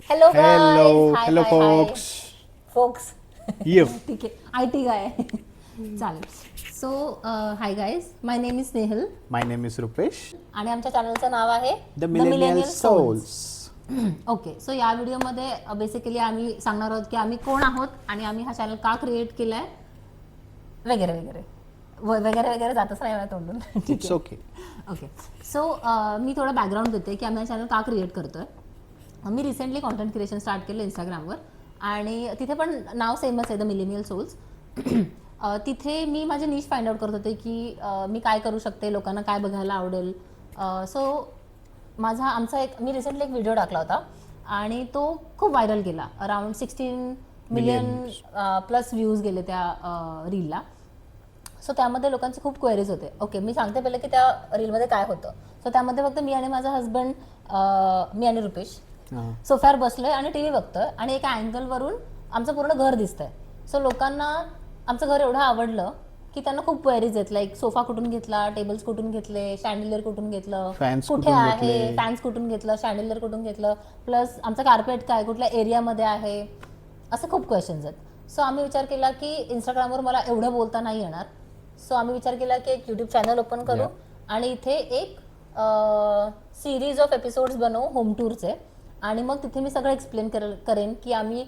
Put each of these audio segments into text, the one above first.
Hello Hello, guys, हाय hello हाय हाय folks. फोक्स. Yep. ठीक आहे, आयटी गाय. चालेल. So hi guys, my name is Snehal My name is Rupesh. आणि आमच्या चॅनलचं नाव आहे The Millennial Souls. Okay. So या व्हिडिओमध्ये बेसिकली आम्ही सांगणार आहोत की आम्ही कोण आहोत आणि आम्ही हा चॅनल का क्रिएट केला आहे वगैरे वगैरे वगैरे वगैरे जातच नाही मला तोंडून. ठीक It's आहे. okay. ओके. सो मी थोडं बॅकग्राऊंड देते की आम्ही हा चॅनल का क्रिएट करतोय. मी रिसेंटली कॉन्टेंट क्रिएशन स्टार्ट केलं इंस्टाग्रामवर आणि तिथे पण नाव सेमच आहे, द मिलेनियल सोल्स. तिथे मी माझे नीश फाइंड आउट करत होते की मी काय करू शकते, लोकांना काय बघायला आवडेल. सो मी रिसेंटली एक व्हिडिओ टाकला होता आणि तो खूप व्हायरल गेला. अराउंड 16 मिलियन प्लस व्ह्यूज गेले त्या रीलला. सो त्यामध्ये लोकांचे खूप क्वेरीज होते. ओके, मी सांगते पहिले की त्या रीलमध्ये काय होतं. सो त्यामध्ये फक्त मी आणि माझा हजबंड, मी आणि रुपेश सोफ्यावर बसलोय आणि टीव्ही बघतोय आणि एका अँगलवरून आमचं पूर्ण घर दिसतंय. सो लोकांना आमचं घर एवढं आवडलं की त्यांना खूप क्वेरीज आहेत, लाईक सोफा कुठून घेतला, टेबल्स कुठून घेतले, शँडलियर कुठून घेतलं, कुठे आहे, फॅन्स कुठून घेतलं, शँडलियर कुठून घेतलं, प्लस आमचं कार्पेट काय, कुठल्या एरियामध्ये आहे, असे खूप क्वेश्चन्स आहेत. सो आम्ही विचार केला की इंस्टाग्रामवर मला एवढं बोलता नाही येणार. सो आम्ही विचार केला की एक यूट्यूब चॅनल ओपन करू आणि इथे एक सिरीज ऑफ एपिसोड्स बनवू होम टूरचे आणि मग तिथे मी सगळं एक्सप्लेन करेन की आम्ही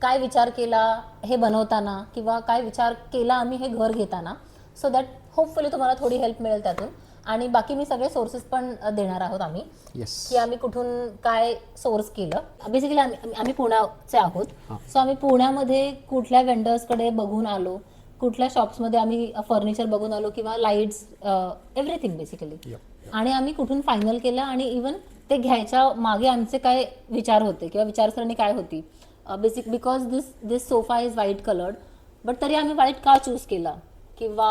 काय विचार केला हे बनवताना किंवा काय विचार केला आम्ही हे घर घेताना. सो दॅट होपफुली तुम्हाला थोडी हेल्प मिळेल त्यातून. आणि बाकी मी सगळे सोर्सेस पण देणार आहोत आम्ही, की आम्ही कुठून काय सोर्स केलं. बेसिकली आम्ही पुण्याचे आहोत. सो आम्ही पुण्यामध्ये कुठल्या वेंडर्सकडे बघून आलो, कुठल्या शॉप्समध्ये आम्ही फर्निचर बघून आलो किंवा लाईट्स, एव्हरीथिंग बेसिकली. आणि आम्ही कुठून फायनल केलं आणि इवन ते घ्यायच्या मागे आमचे काय विचार होते किंवा विचारसरणी काय होती. Because this sofa is white coloured, but तरी आम्ही व्हाईट का चूज केला किंवा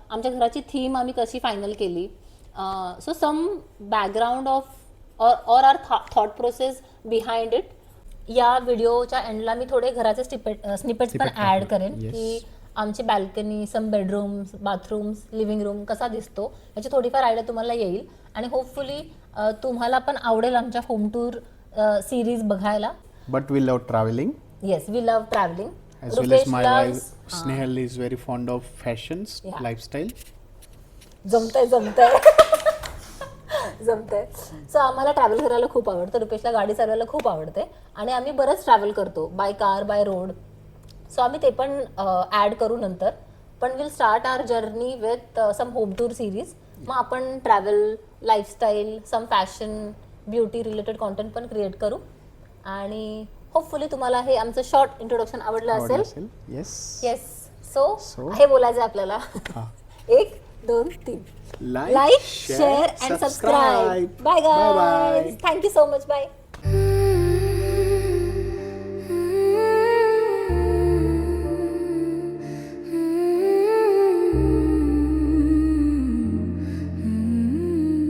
आमच्या घराची थीम आम्ही कशी फायनल केली. So some background of or are thought process behind it. या व्हिडिओच्या एंडला मी थोडे घराचे स्निपेट्स पण ॲड करेन की आमची बॅल्कनी, सम बेडरूम्स, बाथरूम्स, लिव्हिंग रूम कसा दिसतो याची थोडीफार आयडिया तुम्हाला येईल. आणि होपफुली तुम्हाला पण आवडेल आमच्या होम टूर सिरीज बघायला. But we love traveling. Yes, we love traveling. As well as my wife Snehal is very fond of fashions, lifestyle. जमतंय जमतंय. सो आम्हाला ट्रॅव्हल करायला खूप आवडतं. रुपेशला गाडी चालवायला खूप आवडते आणि आम्ही बरंच ट्रॅव्हल करतो, by car, by road. So आम्ही ते पण ॲड करू नंतर. पण will start our journey with some home tour series. मग आपण travel, lifestyle, some fashion, beauty related content पण क्रिएट करू. आणि होपफुली तुम्हाला हे आमचं शॉर्ट इंट्रोडक्शन आवडलं असेल. येस. सो हे बोलायचं आपल्याला. 1, 2, 3. Like, share and subscribe. Bye guys. Thank you so much. Bye.